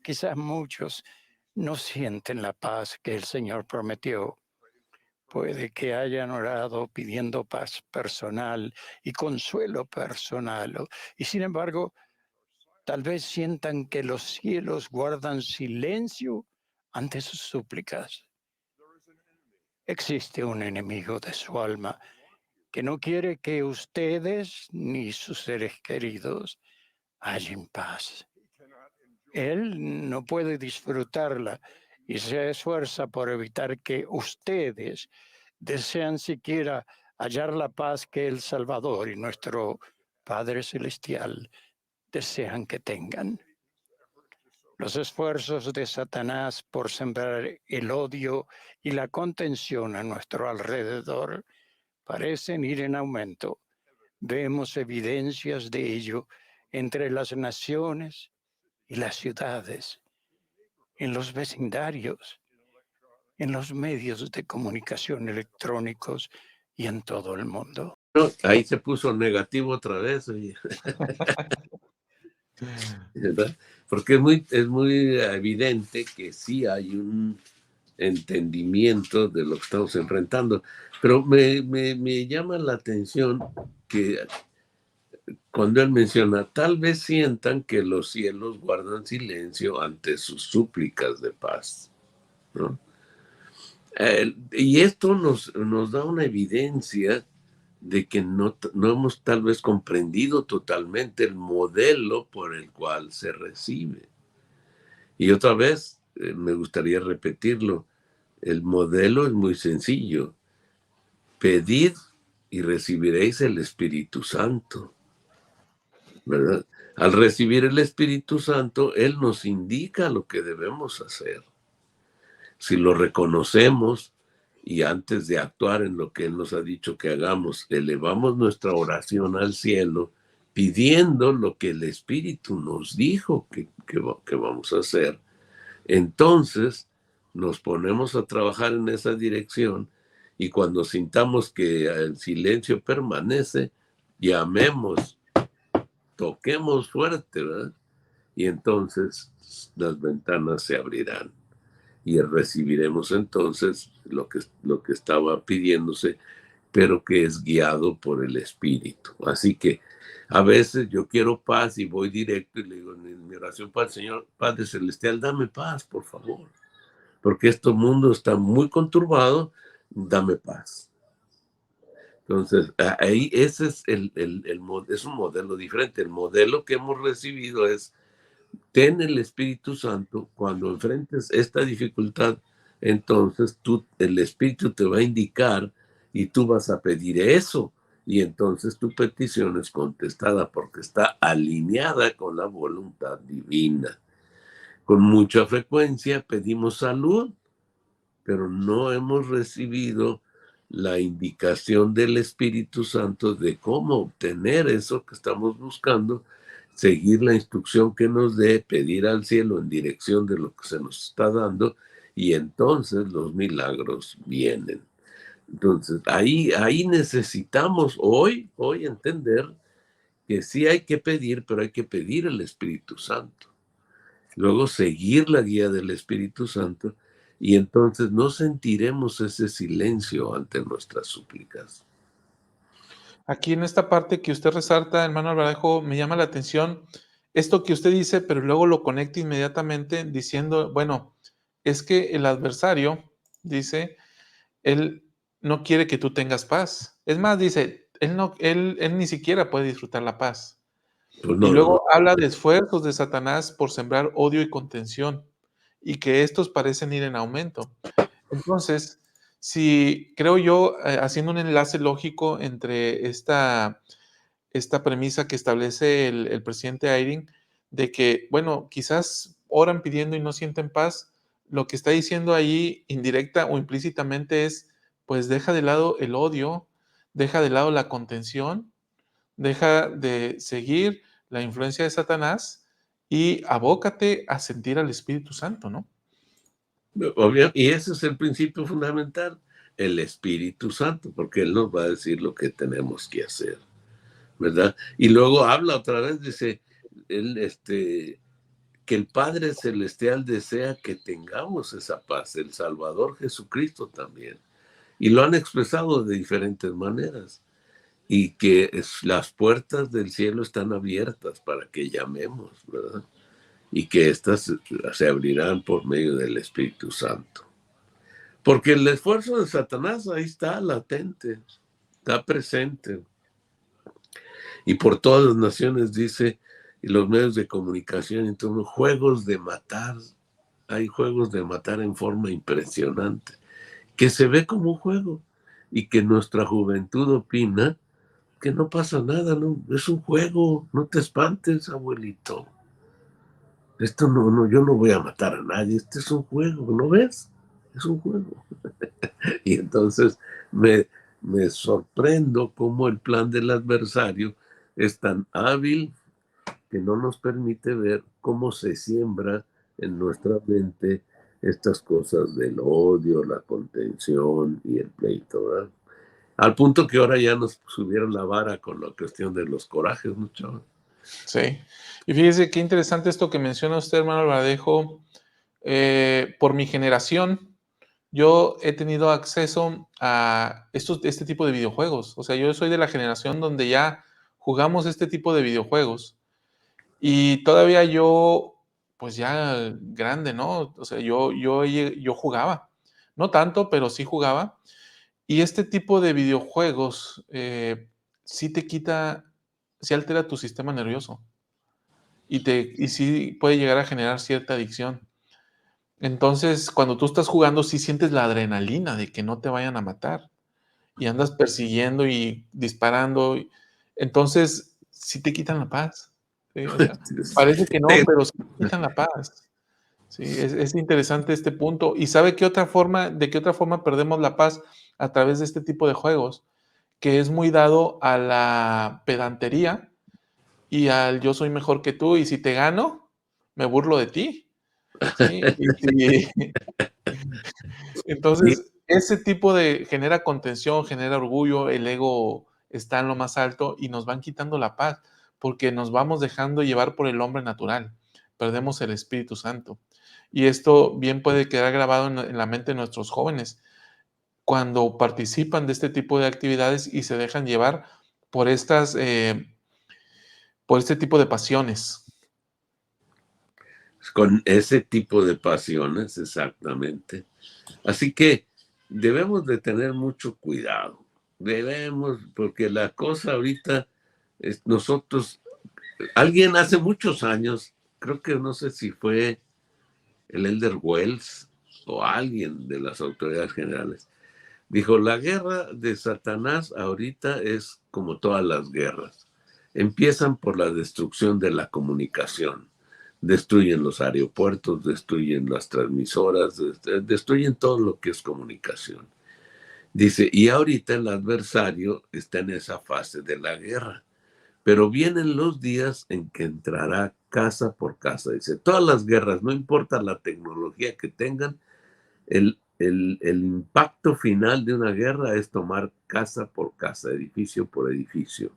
quizás muchos no sienten la paz que el Señor prometió. Puede que hayan orado pidiendo paz personal y consuelo personal, y sin embargo, tal vez sientan que los cielos guardan silencio ante sus súplicas. Existe un enemigo de su alma que no quiere que ustedes ni sus seres queridos hallen paz. Él no puede disfrutarla y se esfuerza por evitar que ustedes desean siquiera hallar la paz que el Salvador y nuestro Padre Celestial desean que tengan. Los esfuerzos de Satanás por sembrar el odio y la contención a nuestro alrededor parecen ir en aumento. Vemos evidencias de ello entre las naciones y las ciudades, en los vecindarios, en los medios de comunicación electrónicos y en todo el mundo. Ahí se puso negativo otra vez, oye. ¿Verdad? Porque es muy evidente que sí hay un entendimiento de lo que estamos enfrentando. Pero me llama la atención que cuando él menciona, tal vez sientan que los cielos guardan silencio ante sus súplicas de paz, ¿no? Y esto nos da una evidencia de que no hemos tal vez comprendido totalmente el modelo por el cual se recibe. Y otra vez, me gustaría repetirlo, el modelo es muy sencillo. Pedid y recibiréis el Espíritu Santo, ¿verdad? Al recibir el Espíritu Santo, Él nos indica lo que debemos hacer. Si lo reconocemos y antes de actuar en lo que Él nos ha dicho que hagamos, elevamos nuestra oración al cielo, pidiendo lo que el Espíritu nos dijo que vamos a hacer, entonces nos ponemos a trabajar en esa dirección y cuando sintamos que el silencio permanece, llamemos, toquemos fuerte, ¿verdad? Y entonces las ventanas se abrirán y recibiremos entonces lo que estaba pidiéndose, pero que es guiado por el Espíritu. Así que a veces yo quiero paz y voy directo y le digo en mi oración para el Señor, Padre Celestial, dame paz, por favor, porque este mundo está muy conturbado, dame paz. Entonces, ahí ese es es un modelo diferente. El modelo que hemos recibido es, ten el Espíritu Santo, cuando enfrentes esta dificultad, entonces el Espíritu te va a indicar y tú vas a pedir eso. Y entonces tu petición es contestada porque está alineada con la voluntad divina. Con mucha frecuencia pedimos salud, pero no hemos recibido la indicación del Espíritu Santo de cómo obtener eso que estamos buscando, seguir la instrucción que nos dé, pedir al cielo en dirección de lo que se nos está dando, y entonces los milagros vienen. Entonces, ahí necesitamos hoy entender que sí hay que pedir, pero hay que pedir el Espíritu Santo. Luego seguir la guía del Espíritu Santo y entonces no sentiremos ese silencio ante nuestras súplicas. Aquí en esta parte que usted resalta, hermano Albaradejo, me llama la atención esto que usted dice, pero luego lo conecta inmediatamente diciendo, bueno, es que el adversario, dice, él no quiere que tú tengas paz. Es más, dice, él ni siquiera puede disfrutar la paz. Pues Y no, luego habla de esfuerzos de Satanás por sembrar odio y contención, y que estos parecen ir en aumento. Entonces, si creo yo, haciendo un enlace lógico entre esta premisa que establece el presidente Ayrin, de que, bueno, quizás oran pidiendo y no sienten paz, lo que está diciendo ahí, indirecta o implícitamente, es, pues deja de lado el odio, deja de lado la contención, deja de seguir la influencia de Satanás y abócate a sentir al Espíritu Santo, ¿no? y ese es el principio fundamental, el Espíritu Santo, porque Él nos va a decir lo que tenemos que hacer, ¿verdad? Y luego habla otra vez, dice, Él, que el Padre Celestial desea que tengamos esa paz, el Salvador Jesucristo también. Y lo han expresado de diferentes maneras. Y que las puertas del cielo están abiertas para que llamemos, ¿verdad? Y que éstas se abrirán por medio del Espíritu Santo. Porque el esfuerzo de Satanás ahí está latente, está presente. Y por todas las naciones, dice, y los medios de comunicación, entonces, juegos de matar. Hay juegos de matar en forma impresionante, que se ve como un juego, y que nuestra juventud opina que no pasa nada, no, es un juego, no te espantes, abuelito. Esto no, yo no voy a matar a nadie, este es un juego, ¿no ves? Es un juego. Y entonces me sorprendo cómo el plan del adversario es tan hábil que no nos permite ver cómo se siembra en nuestra mente estas cosas del odio, la contención y el pleito, ¿verdad? Al punto que ahora ya nos subieron la vara con la cuestión de los corajes, ¿no, chaval? Sí. Y fíjese qué interesante esto que menciona usted, hermano Alvarejo. Por mi generación, yo he tenido acceso a este tipo de videojuegos. O sea, yo soy de la generación donde ya jugamos este tipo de videojuegos. Y todavía yo, pues ya grande, ¿no? O sea, yo jugaba. No tanto, pero sí jugaba. Y este tipo de videojuegos sí te quita, sí altera tu sistema nervioso y sí puede llegar a generar cierta adicción. Entonces, cuando tú estás jugando, sí sientes la adrenalina de que no te vayan a matar y andas persiguiendo y disparando. Entonces, sí te quitan la paz. ¿Sí? O sea, parece que no, pero sí te quitan la paz. Sí, es interesante este punto. ¿Y sabe de qué otra forma perdemos la paz? A través de este tipo de juegos, que es muy dado a la pedantería y al yo soy mejor que tú y si te gano, me burlo de ti. ¿Sí? Entonces, ese tipo de genera contención, genera orgullo, el ego está en lo más alto y nos van quitando la paz, porque nos vamos dejando llevar por el hombre natural, perdemos el Espíritu Santo. Y esto bien puede quedar grabado en la mente de nuestros jóvenes cuando participan de este tipo de actividades y se dejan llevar por por este tipo de pasiones. Con ese tipo de pasiones, exactamente. Así que debemos de tener mucho cuidado. Porque la cosa ahorita, nosotros, alguien hace muchos años, creo que no sé si fue el Elder Wells o alguien de las autoridades generales, dijo, la guerra de Satanás ahorita es como todas las guerras. Empiezan por la destrucción de la comunicación. Destruyen los aeropuertos, destruyen las transmisoras, destruyen todo lo que es comunicación. Dice, y ahorita el adversario está en esa fase de la guerra. Pero vienen los días en que entrará casa por casa. Dice, todas las guerras, no importa la tecnología que tengan, el impacto final de una guerra es tomar casa por casa, edificio por edificio.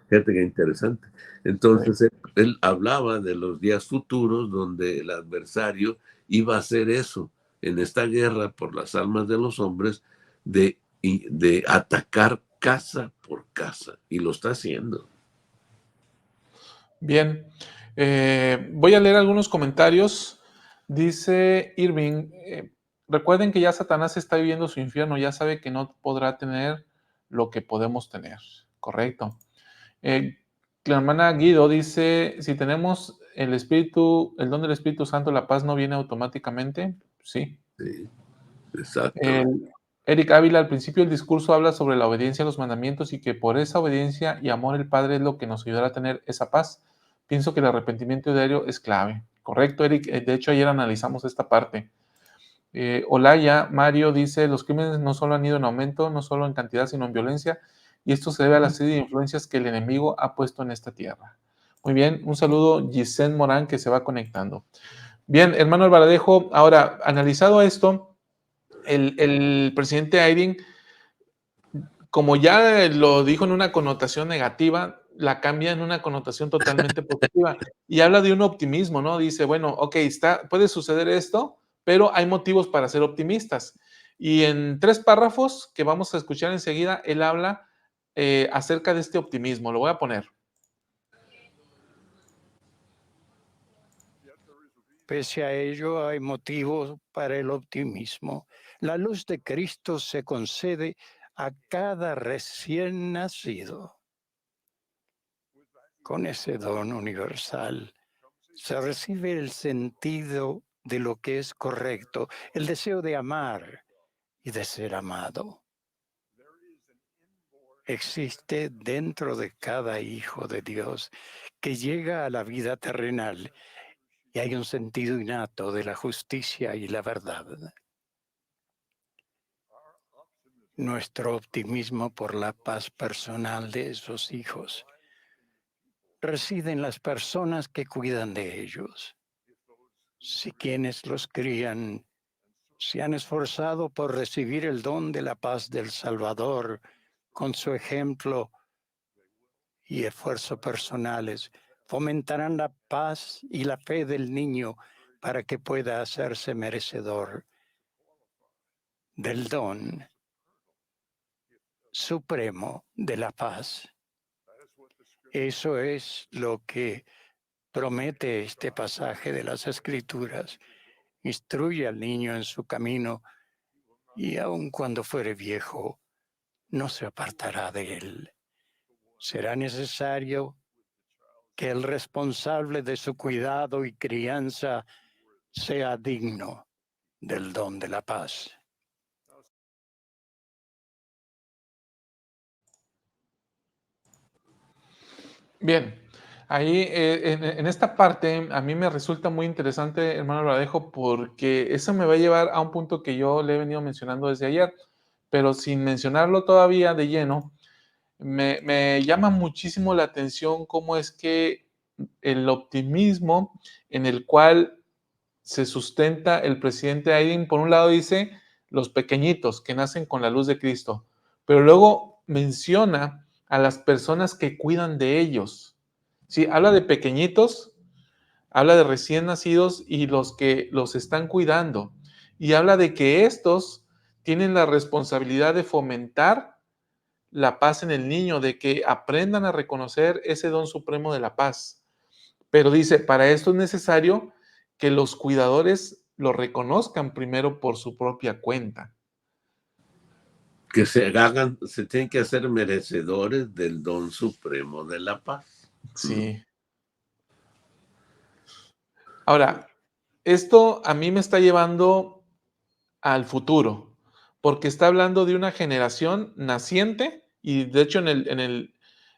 Fíjate qué interesante. Entonces, él hablaba de los días futuros donde el adversario iba a hacer eso en esta guerra por las almas de los hombres, de atacar casa por casa. Y lo está haciendo. Bien, voy a leer algunos comentarios. Dice Irving, recuerden que ya Satanás está viviendo su infierno, ya sabe que no podrá tener lo que podemos tener. Correcto. La hermana Guido dice, si tenemos el don del Espíritu Santo, la paz no viene automáticamente. Sí. Sí, exacto. Eric Ávila, al principio el discurso habla sobre la obediencia a los mandamientos y que por esa obediencia y amor el Padre es lo que nos ayudará a tener esa paz. Pienso que el arrepentimiento diario es clave. Correcto, Eric. De hecho, ayer analizamos esta parte. Olaya, Mario dice, los crímenes no solo han ido en aumento, no solo en cantidad, sino en violencia, y esto se debe a la serie de influencias que el enemigo ha puesto en esta tierra. Muy bien, un saludo, Giselle Morán, que se va conectando. Bien, hermano Alvaradejo, ahora, analizado esto, el presidente Biden, como ya lo dijo en una connotación negativa, la cambia en una connotación totalmente positiva. Y habla de un optimismo, ¿no? Dice, bueno, ok, puede suceder esto, pero hay motivos para ser optimistas. Y en 3 párrafos que vamos a escuchar enseguida, él habla acerca de este optimismo. Lo voy a poner. Pese a ello, hay motivos para el optimismo. La luz de Cristo se concede a cada recién nacido. Con ese don universal se recibe el sentido de lo que es correcto, el deseo de amar y de ser amado. Existe dentro de cada hijo de Dios que llega a la vida terrenal y hay un sentido innato de la justicia y la verdad. Nuestro optimismo por la paz personal de esos hijos reside en las personas que cuidan de ellos. Si quienes los crían se han esforzado por recibir el don de la paz del Salvador con su ejemplo y esfuerzos personales, fomentarán la paz y la fe del niño para que pueda hacerse merecedor del don supremo de la paz. Eso es lo que promete este pasaje de las Escrituras. Instruye al niño en su camino y aun cuando fuere viejo, no se apartará de él. Será necesario que el responsable de su cuidado y crianza sea digno del don de la paz. Bien, ahí en esta parte a mí me resulta muy interesante, hermano Ladejo, porque eso me va a llevar a un punto que yo le he venido mencionando desde ayer, pero sin mencionarlo todavía de lleno, me llama muchísimo la atención cómo es que el optimismo en el cual se sustenta el presidente Biden, por un lado dice los pequeñitos que nacen con la luz de Cristo, pero luego menciona a las personas que cuidan de ellos. Sí, habla de pequeñitos, habla de recién nacidos y los que los están cuidando. Y habla de que estos tienen la responsabilidad de fomentar la paz en el niño, de que aprendan a reconocer ese don supremo de la paz. Pero dice, para esto es necesario que los cuidadores lo reconozcan primero por su propia cuenta. Que se tienen que hacer merecedores del don supremo de la paz. Sí. Ahora, esto a mí me está llevando al futuro, porque está hablando de una generación naciente y de hecho en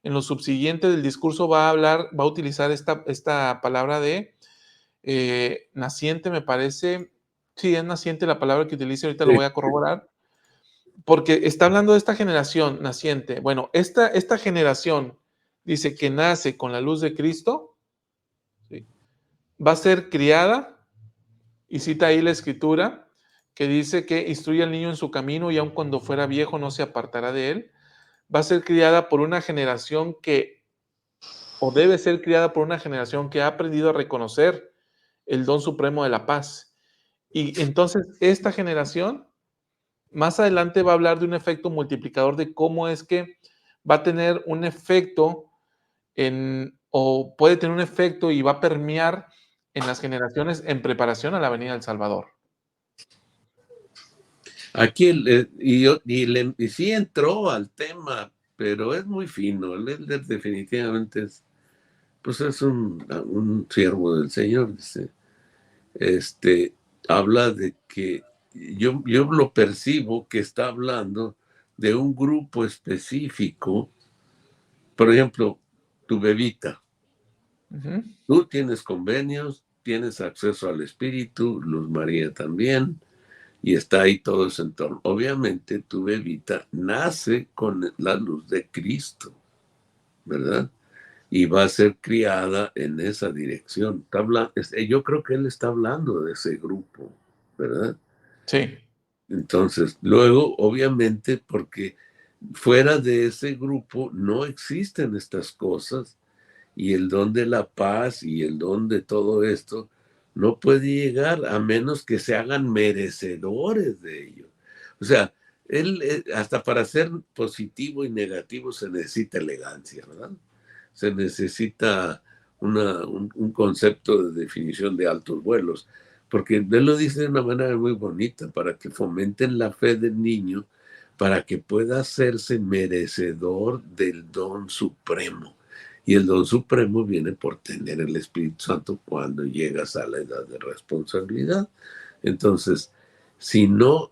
lo subsiguiente del discurso va a utilizar esta palabra de naciente, me parece. Sí, es naciente la palabra que utiliza, ahorita lo voy a corroborar, porque está hablando de esta generación naciente. Bueno, esta generación dice que nace con la luz de Cristo, ¿sí? Va a ser criada, y cita ahí la escritura, que dice que instruye al niño en su camino y aun cuando fuera viejo no se apartará de él. Va a ser criada por una generación o debe ser criada por una generación que ha aprendido a reconocer el don supremo de la paz. Y entonces esta generación más adelante va a hablar de un efecto multiplicador, de cómo es que va a tener un efecto o puede tener un efecto y va a permear en las generaciones en preparación a la venida del Salvador. Aquí, y sí entró al tema, pero es muy fino. Él definitivamente es un siervo del Señor. Habla de que yo lo percibo que está hablando de un grupo específico. Por ejemplo, tu bebita. Uh-huh. Tú tienes convenios, tienes acceso al Espíritu, Luz María también, y está ahí todo ese entorno. Obviamente tu bebita nace con la luz de Cristo, ¿verdad? Y va a ser criada en esa dirección. Yo creo que él está hablando de ese grupo, ¿verdad? Sí. Entonces, luego, obviamente, porque fuera de ese grupo no existen estas cosas, y el don de la paz y el don de todo esto no puede llegar a menos que se hagan merecedores de ello. O sea, hasta para ser positivo y negativo se necesita elegancia, ¿verdad? Se necesita un concepto de definición de altos vuelos, porque él lo dice de una manera muy bonita, para que fomenten la fe del niño, para que pueda hacerse merecedor del don supremo. Y el don supremo viene por tener el Espíritu Santo cuando llegas a la edad de responsabilidad. Entonces, si no,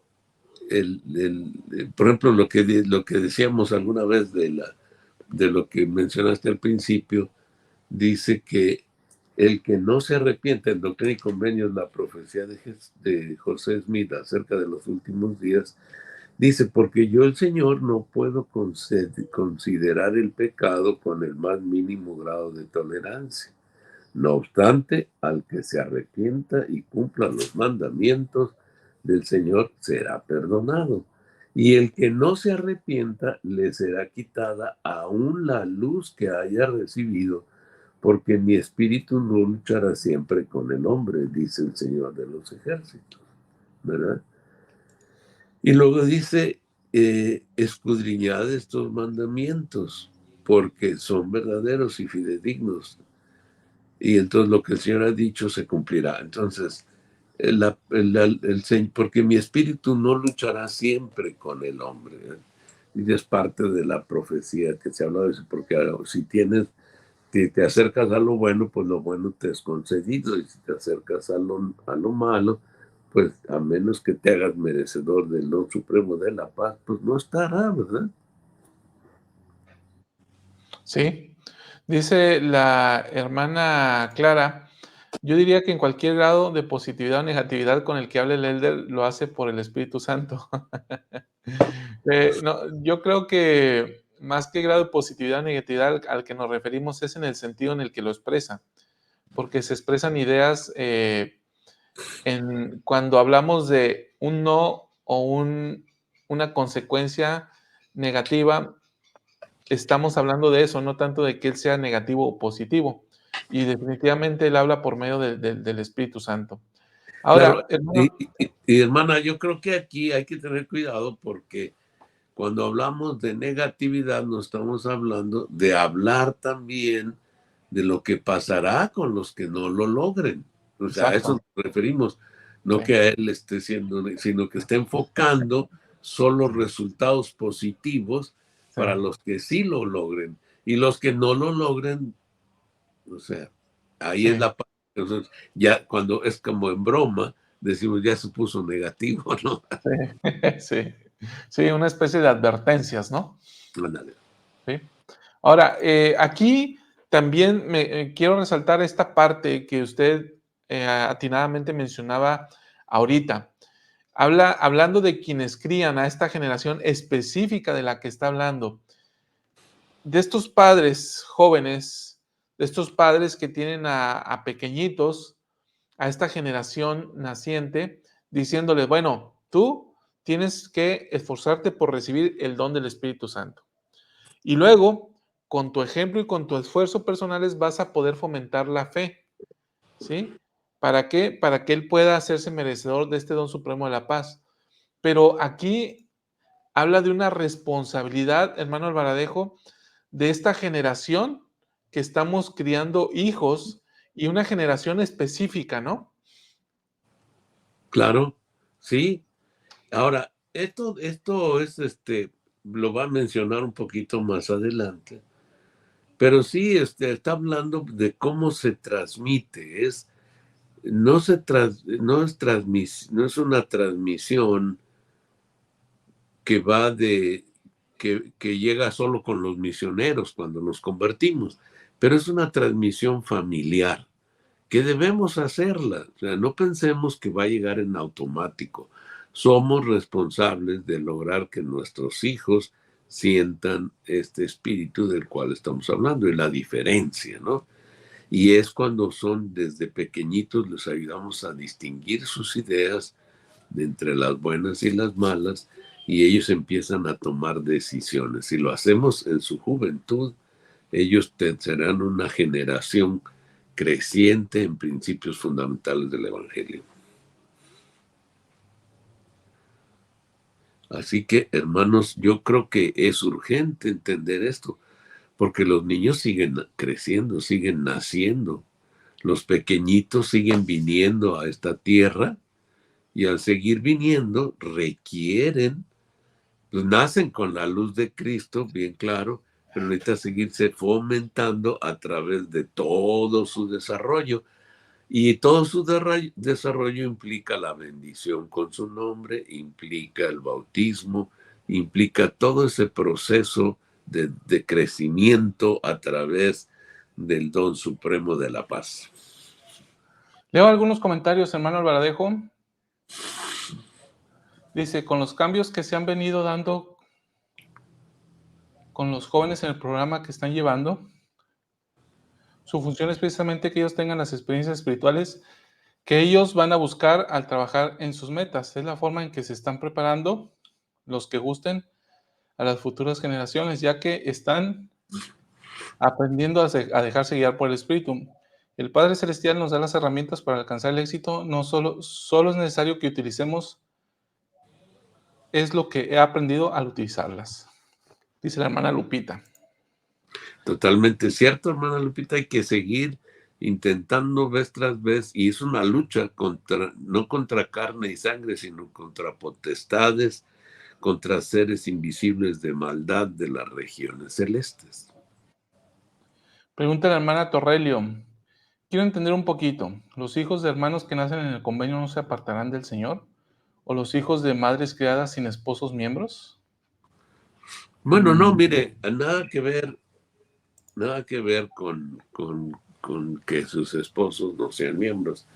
por ejemplo, lo que decíamos alguna vez de lo que mencionaste al principio, dice que el que no se arrepiente, en Doctrina y Convenios, la profecía de José Smith acerca de los últimos días, dice, porque yo el Señor no puedo considerar el pecado con el más mínimo grado de tolerancia. No obstante, al que se arrepienta y cumpla los mandamientos del Señor será perdonado. Y el que no se arrepienta le será quitada aún la luz que haya recibido, porque mi espíritu no luchará siempre con el hombre, dice el Señor de los ejércitos, ¿verdad? Y luego dice, escudriñad estos mandamientos, porque son verdaderos y fidedignos. Y entonces lo que el Señor ha dicho se cumplirá. Entonces, porque mi espíritu no luchará siempre con el hombre, ¿eh? Y es parte de la profecía que se habla de eso, porque si te acercas a lo bueno, pues lo bueno te es concedido, y si te acercas a lo malo, pues a menos que te hagas merecedor del don supremo de la paz, pues no estará, ¿verdad? Sí. Dice la hermana Clara, yo diría que en cualquier grado de positividad o negatividad con el que hable el elder lo hace por el Espíritu Santo. No, yo creo que más que grado de positividad o negatividad al que nos referimos es en el sentido en el que lo expresa, porque se expresan ideas cuando hablamos de un no o una consecuencia negativa, estamos hablando de eso, no tanto de que él sea negativo o positivo. Y definitivamente él habla por medio del Espíritu Santo. Claro, Ahora, hermano, y hermana, yo creo que aquí hay que tener cuidado, porque cuando hablamos de negatividad no estamos hablando de hablar también de lo que pasará con los que no lo logren. O sea, a eso exacto. nos referimos, no Sí, que a él esté siendo, sino que esté enfocando solo resultados positivos sí, para los que sí lo logren. Y los que no lo logren, o sea, ahí es sí, la parte. Entonces, ya cuando es como en broma, decimos ya se puso negativo, ¿no? sí, sí. Sí, una especie de advertencias, ¿no? Ándale. Sí. Ahora, aquí también quiero resaltar esta parte que usted atinadamente mencionaba ahorita. Hablando de quienes crían a esta generación específica de la que está hablando, de estos padres jóvenes, de estos padres que tienen a pequeñitos, a esta generación naciente, diciéndoles, bueno, tú tienes que esforzarte por recibir el don del Espíritu Santo. Y luego, con tu ejemplo y con tu esfuerzo personales, vas a poder fomentar la fe, ¿sí? ¿Para qué? Para que él pueda hacerse merecedor de este don supremo de la paz. Pero aquí habla de una responsabilidad, hermano Alvaradejo, de esta generación que estamos criando hijos y una generación específica, ¿no? Claro, sí. Ahora, esto es, lo va a mencionar un poquito más adelante, pero sí, está hablando de cómo se transmite. No es una transmisión que va que llega solo con los misioneros cuando nos convertimos, pero es una transmisión familiar que debemos hacerla. O sea, no pensemos que va a llegar en automático. Somos responsables de lograr que nuestros hijos sientan este espíritu del cual estamos hablando y la diferencia, ¿no? Y es cuando son desde pequeñitos, les ayudamos a distinguir sus ideas de entre las buenas y las malas, y ellos empiezan a tomar decisiones. Si lo hacemos en su juventud, ellos serán una generación creciente en principios fundamentales del Evangelio. Así que, hermanos, yo creo que es urgente entender esto, porque los niños siguen creciendo, siguen naciendo. Los pequeñitos siguen viniendo a esta tierra y al seguir viniendo requieren, pues nacen con la luz de Cristo, bien claro, pero necesita seguirse fomentando a través de todo su desarrollo. Y todo su desarrollo implica la bendición con su nombre, implica el bautismo, implica todo ese proceso de crecimiento a través del don supremo de la paz. Leo algunos comentarios, hermano Alvaradejo. Dice, con los cambios que se han venido dando con los jóvenes en el programa que están llevando, su función es precisamente que ellos tengan las experiencias espirituales que ellos van a buscar al trabajar en sus metas. Es la forma en que se están preparando los que gusten a las futuras generaciones, ya que están aprendiendo a dejarse guiar por el Espíritu. El Padre Celestial nos da las herramientas para alcanzar el éxito. No solo es necesario que utilicemos, es lo que he aprendido al utilizarlas. Dice la hermana Lupita. Totalmente cierto, hermana Lupita, hay que seguir intentando vez tras vez, y es una lucha no contra carne y sangre, sino contra potestades, contra seres invisibles de maldad de las regiones celestes. Pregunta la hermana Torrelio. Quiero entender un poquito. ¿Los hijos de hermanos que nacen en el convenio no se apartarán del Señor? ¿O los hijos de madres criadas sin esposos miembros? Bueno, no, mire, nada que ver con que sus esposos no sean miembros,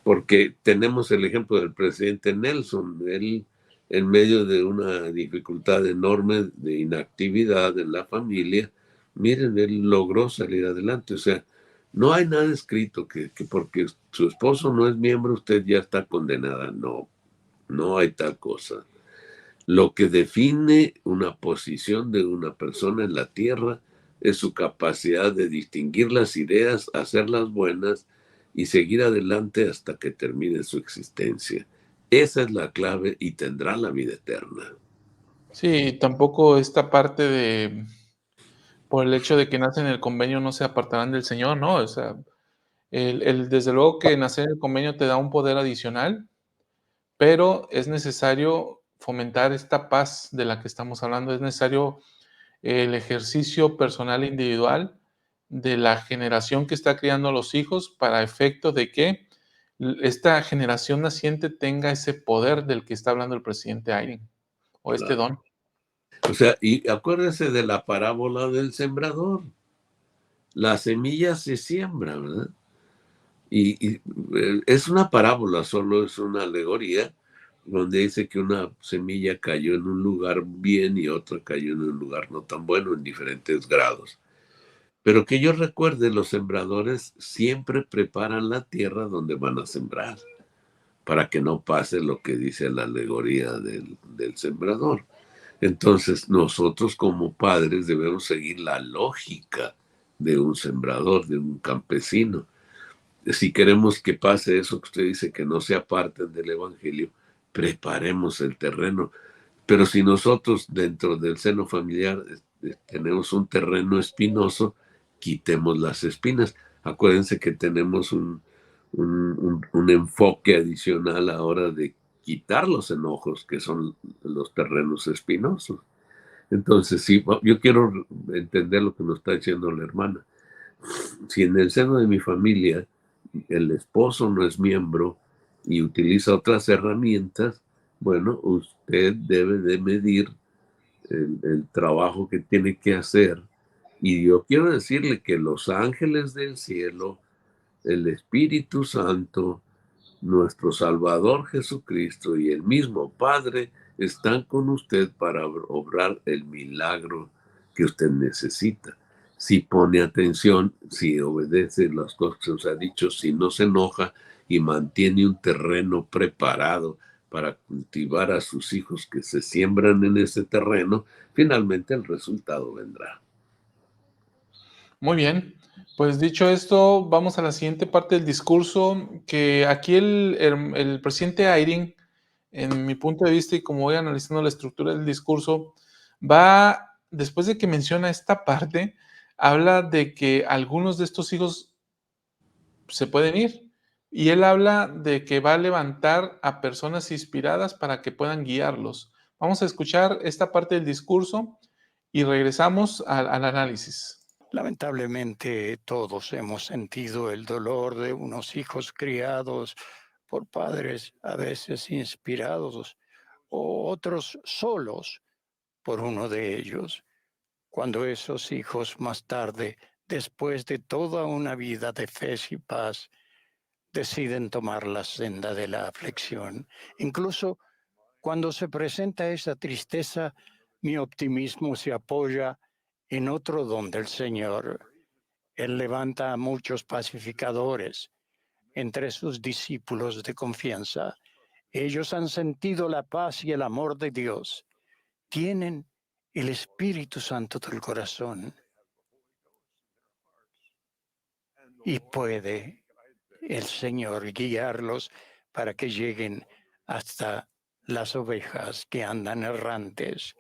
porque tenemos el ejemplo del presidente Nelson. Él, en medio de una dificultad enorme de inactividad en la familia, miren, él logró salir adelante. O sea, no hay nada escrito que porque su esposo no es miembro, usted ya está condenada. No, no hay tal cosa. Lo que define una posición de una persona en la tierra es su capacidad de distinguir las ideas, hacerlas buenas y seguir adelante hasta que termine su existencia. Esa es la clave y tendrá la vida eterna. Sí, tampoco esta parte de, por el hecho de que nacen en el convenio no se apartarán del Señor, ¿no? O sea, desde luego que nacer en el convenio te da un poder adicional, pero es necesario fomentar esta paz de la que estamos hablando, es necesario el ejercicio personal e individual de la generación que está criando a los hijos para efecto de que esta generación naciente tenga ese poder del que está hablando el presidente Ayrin, o este don. O sea, y acuérdense de la parábola del sembrador. La semilla se siembra, ¿verdad? Y es una parábola, solo es una alegoría, donde dice que una semilla cayó en un lugar bien y otra cayó en un lugar no tan bueno, en diferentes grados. Pero que yo recuerde, los sembradores siempre preparan la tierra donde van a sembrar, para que no pase lo que dice la alegoría del sembrador. Entonces, nosotros como padres debemos seguir la lógica de un sembrador, de un campesino. Si queremos que pase eso que usted dice, que no se aparten del Evangelio, preparemos el terreno. Pero si nosotros dentro del seno familiar tenemos un terreno espinoso, quitemos las espinas. Acuérdense que tenemos un enfoque adicional ahora de quitar los enojos, que son los terrenos espinosos. Entonces, sí, yo quiero entender lo que nos está diciendo la hermana. Si en el seno de mi familia el esposo no es miembro y utiliza otras herramientas, bueno, usted debe de medir el trabajo que tiene que hacer. Y yo quiero decirle que los ángeles del cielo, el Espíritu Santo, nuestro Salvador Jesucristo y el mismo Padre están con usted para obrar el milagro que usted necesita. Si pone atención, si obedece las cosas que se os ha dicho, si no se enoja y mantiene un terreno preparado para cultivar a sus hijos que se siembran en ese terreno, finalmente el resultado vendrá. Muy bien. Pues dicho esto, vamos a la siguiente parte del discurso, que aquí el presidente Eyring, en mi punto de vista y como voy analizando la estructura del discurso, va, después de que menciona esta parte, habla de que algunos de estos hijos se pueden ir. Y él habla de que va a levantar a personas inspiradas para que puedan guiarlos. Vamos a escuchar esta parte del discurso y regresamos al análisis. Lamentablemente todos hemos sentido el dolor de unos hijos criados por padres a veces inspirados o otros solos por uno de ellos, cuando esos hijos más tarde, después de toda una vida de fe y paz, deciden tomar la senda de la aflicción. Incluso cuando se presenta esa tristeza, mi optimismo se apoya en otro don del Señor. Él levanta a muchos pacificadores entre sus discípulos de confianza. Ellos han sentido la paz y el amor de Dios. Tienen el Espíritu Santo del corazón y puede el Señor guiarlos para que lleguen hasta las ovejas que andan errantes.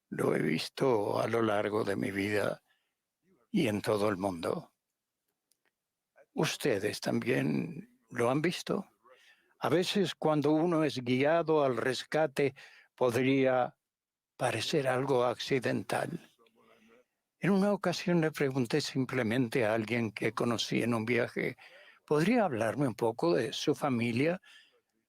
Lo he visto a lo largo de mi vida y en todo el mundo. ¿Ustedes también lo han visto? A veces cuando uno es guiado al rescate podría parecer algo accidental. En una ocasión le pregunté simplemente a alguien que conocí en un viaje, ¿podría hablarme un poco de su familia?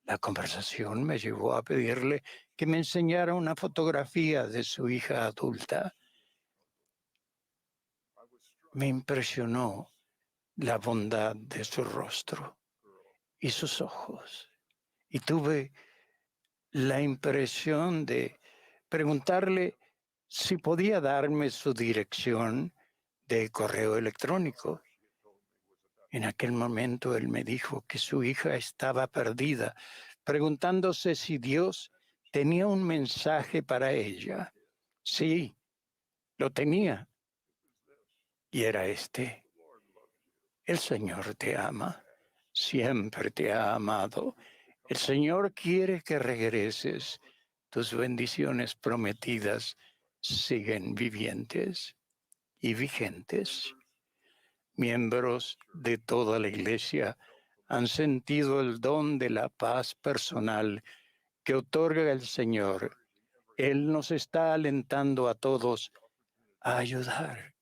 La conversación me llevó a pedirle que me enseñara una fotografía de su hija adulta. Me impresionó la bondad de su rostro y sus ojos. Y tuve la impresión de preguntarle si podía darme su dirección de correo electrónico. En aquel momento él me dijo que su hija estaba perdida, preguntándose si Dios tenía un mensaje para ella. Sí, lo tenía. Y era este: el Señor te ama, siempre te ha amado. El Señor quiere que regreses. Tus bendiciones prometidas siguen vivientes y vigentes. Miembros de toda la Iglesia han sentido el don de la paz personal que otorga el Señor. Él nos está alentando a todos a ayudar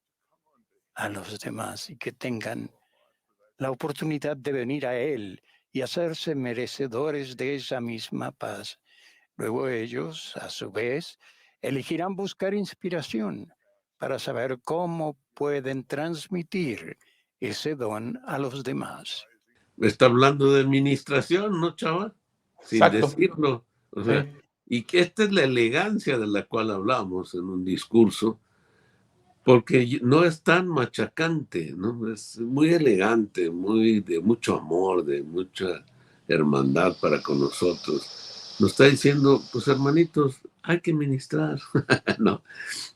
a los demás y que tengan la oportunidad de venir a Él y hacerse merecedores de esa misma paz. Luego ellos, a su vez, elegirán buscar inspiración para saber cómo pueden transmitir ese don a los demás. Está hablando de administración, ¿no, chaval? Sin Exacto. decirlo. O sea, Sí. y que esta es la elegancia de la cual hablamos en un discurso, porque no es tan machacante, ¿no? Es muy elegante, muy de mucho amor, de mucha hermandad para con nosotros. Nos está diciendo, pues hermanitos, hay que ministrar. No,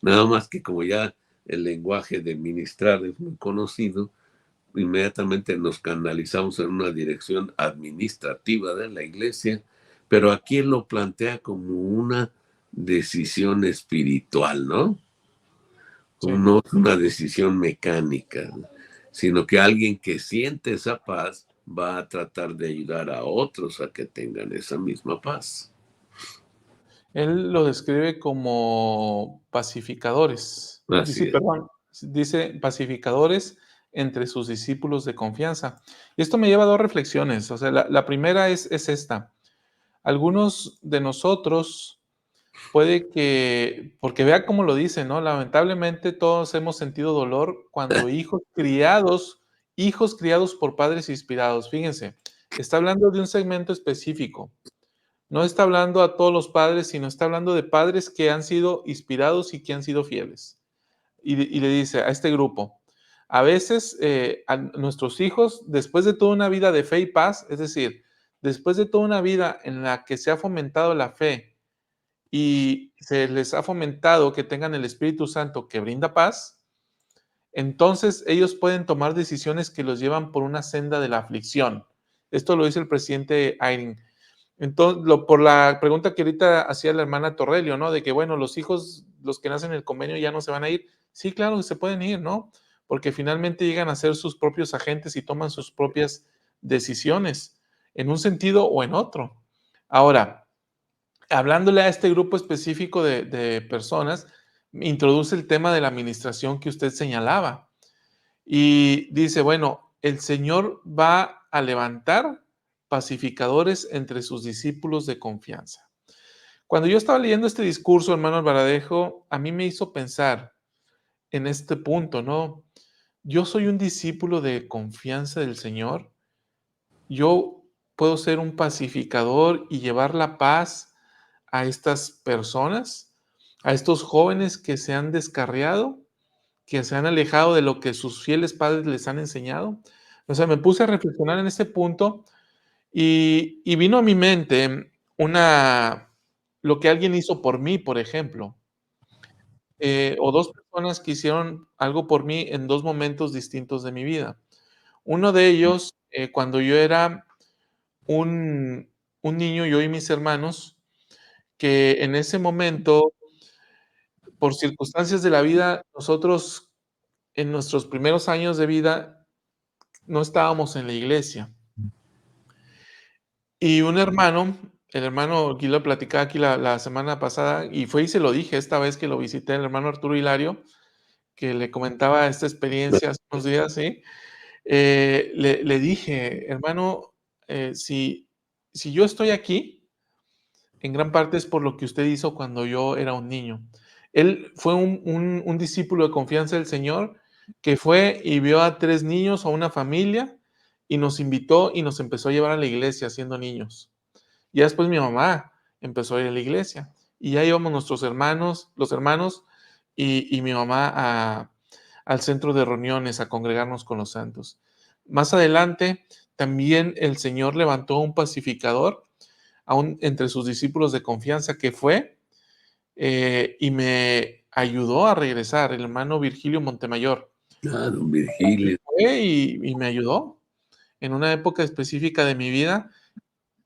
nada más que como ya el lenguaje de ministrar es muy conocido, inmediatamente nos canalizamos en una dirección administrativa de la iglesia, pero aquí él lo plantea como una decisión espiritual, ¿no? Sí. No es una decisión mecánica, sino que alguien que siente esa paz va a tratar de ayudar a otros a que tengan esa misma paz. Él lo describe como pacificadores. Así es. Dice pacificadores entre sus discípulos de confianza. Y esto me lleva a dos reflexiones. O sea, la primera es esta. Algunos de nosotros puede que, porque vea cómo lo dice, ¿no? Lamentablemente todos hemos sentido dolor cuando hijos criados por padres inspirados. Fíjense, está hablando de un segmento específico. No está hablando a todos los padres, sino está hablando de padres que han sido inspirados y que han sido fieles. Y le dice a este grupo, a veces a nuestros hijos, después de toda una vida de fe y paz, es decir, después de toda una vida en la que se ha fomentado la fe y se les ha fomentado que tengan el Espíritu Santo que brinda paz, entonces ellos pueden tomar decisiones que los llevan por una senda de la aflicción. Esto lo dice el presidente Eyring. Entonces, por la pregunta que ahorita hacía la hermana Torrelio, ¿no? De que, bueno, los hijos, los que nacen en el convenio ya no se van a ir. Sí, claro que se pueden ir, ¿no? Porque finalmente llegan a ser sus propios agentes y toman sus propias decisiones, en un sentido o en otro. Ahora, hablándole a este grupo específico de personas, introduce el tema de la administración que usted señalaba. Y dice, bueno, el Señor va a levantar pacificadores entre sus discípulos de confianza. Cuando yo estaba leyendo este discurso, hermano Albaradejo, a mí me hizo pensar en este punto, ¿no? Yo soy un discípulo de confianza del Señor. Yo puedo ser un pacificador y llevar la paz a estas personas, a estos jóvenes que se han descarriado, que se han alejado de lo que sus fieles padres les han enseñado. O sea, me puse a reflexionar en ese punto y vino a mi mente lo que alguien hizo por mí, por ejemplo, o dos personas que hicieron algo por mí en dos momentos distintos de mi vida. Uno de ellos, cuando yo era un niño, yo y mis hermanos, que en ese momento, por circunstancias de la vida, nosotros en nuestros primeros años de vida no estábamos en la iglesia. Y un hermano, el hermano, aquí lo platicaba aquí la semana pasada, y fue y se lo dije esta vez que lo visité, el hermano Arturo Hilario, que le comentaba esta experiencia hace unos días, ¿sí? Le dije: "Hermano, si yo estoy aquí, en gran parte es por lo que usted hizo cuando yo era un niño". Él fue un discípulo de confianza del Señor, que fue y vio a 3 niños, a una familia, y nos invitó y nos empezó a llevar a la iglesia siendo niños. Ya después mi mamá empezó a ir a la iglesia y ya íbamos nuestros hermanos, los hermanos y mi mamá al centro de reuniones a congregarnos con los santos. Más adelante, también el Señor levantó un pacificador aún entre sus discípulos de confianza que fue y me ayudó a regresar, el hermano Virgilio Montemayor. Ah, don Virgilio. Fue y me ayudó en una época específica de mi vida.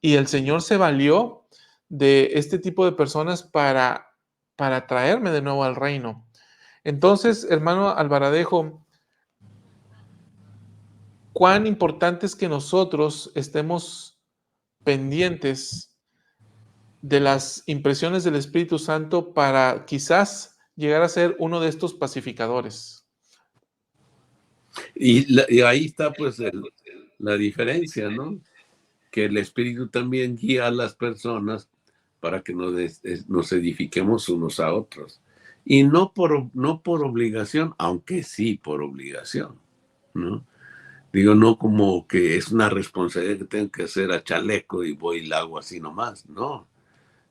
Y el Señor se valió de este tipo de personas para traerme de nuevo al reino. Entonces, hermano Albaradejo, cuán importante es que nosotros estemos pendientes de las impresiones del Espíritu Santo para quizás llegar a ser uno de estos pacificadores. Y ahí está pues la diferencia, ¿no? Que el Espíritu también guía a las personas para que nos edifiquemos unos a otros. Y no por obligación, aunque sí por obligación, ¿no? Digo, no como que es una responsabilidad que tengo que hacer a chaleco y voy y la hago así nomás, no.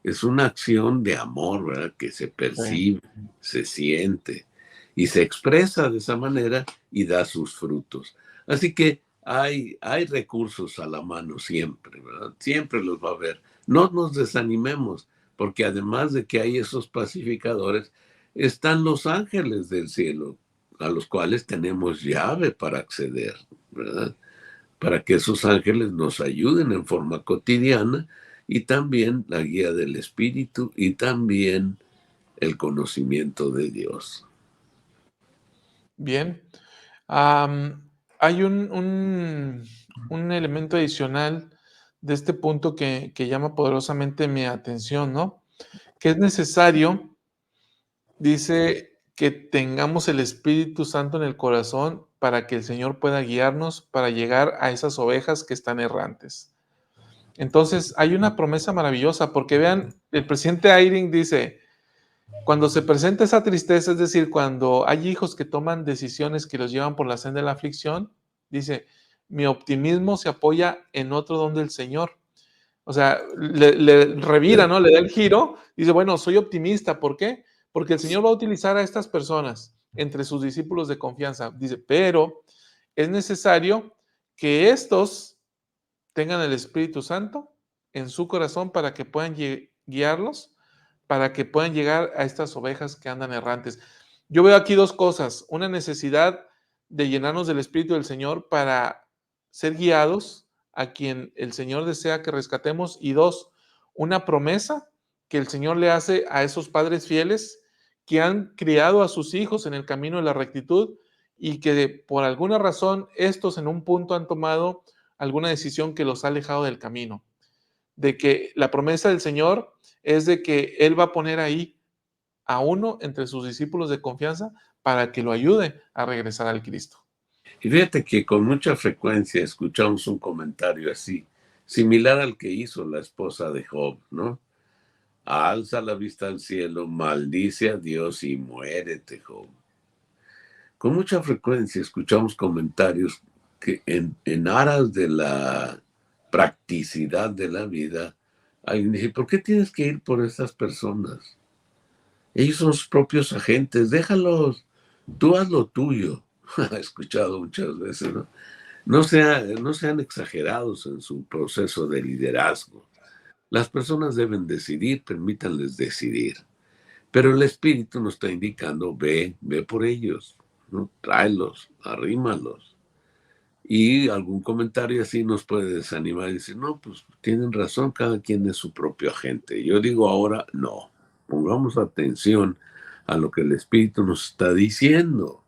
Es una acción de amor, ¿verdad? Que se percibe, se siente y se expresa de esa manera y da sus frutos. Así que hay recursos a la mano siempre, ¿verdad? Siempre los va a haber. No nos desanimemos, porque además de que hay esos pacificadores, están los ángeles del cielo, a los cuales tenemos llave para acceder, ¿verdad? Para que esos ángeles nos ayuden en forma cotidiana y también la guía del Espíritu y también el conocimiento de Dios. Bien. Hay un elemento adicional de este punto que llama poderosamente mi atención, ¿no? Que es necesario, dice, que tengamos el Espíritu Santo en el corazón para que el Señor pueda guiarnos para llegar a esas ovejas que están errantes. Entonces, hay una promesa maravillosa, porque vean, el presidente Eyring dice, cuando se presenta esa tristeza, es decir, cuando hay hijos que toman decisiones que los llevan por la senda de la aflicción, dice, mi optimismo se apoya en otro don del Señor. O sea, le revira, ¿no? Le da el giro. Dice, bueno, soy optimista. ¿Por qué? Porque el Señor va a utilizar a estas personas entre sus discípulos de confianza. Dice, pero es necesario que estos tengan el Espíritu Santo en su corazón para que puedan guiarlos, para que puedan llegar a estas ovejas que andan errantes. Yo veo aquí dos cosas, una necesidad de llenarnos del Espíritu del Señor para ser guiados a quien el Señor desea que rescatemos, y dos, una promesa que el Señor le hace a esos padres fieles que han criado a sus hijos en el camino de la rectitud y que por alguna razón estos en un punto han tomado alguna decisión que los ha alejado del camino. De que la promesa del Señor es de que Él va a poner ahí a uno entre sus discípulos de confianza para que lo ayude a regresar al Cristo. Y fíjate que con mucha frecuencia escuchamos un comentario así, similar al que hizo la esposa de Job, ¿no? Alza la vista al cielo, maldice a Dios y muérete, Job. Con mucha frecuencia escuchamos comentarios que en aras de la practicidad de la vida, alguien dice, ¿por qué tienes que ir por estas personas? Ellos son sus propios agentes, déjalos, tú haz lo tuyo. He escuchado muchas veces, ¿no? No sean exagerados en su proceso de liderazgo. Las personas deben decidir, permítanles decidir. Pero el Espíritu nos está indicando, ve por ellos, ¿no? Tráelos, arrímalos. Y algún comentario así nos puede desanimar y decir, no, pues tienen razón, cada quien es su propio agente. Yo digo ahora, no, pongamos atención a lo que el Espíritu nos está diciendo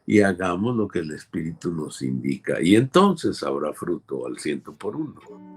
y hagamos lo que el Espíritu nos indica. Y entonces habrá fruto al 100 por 1.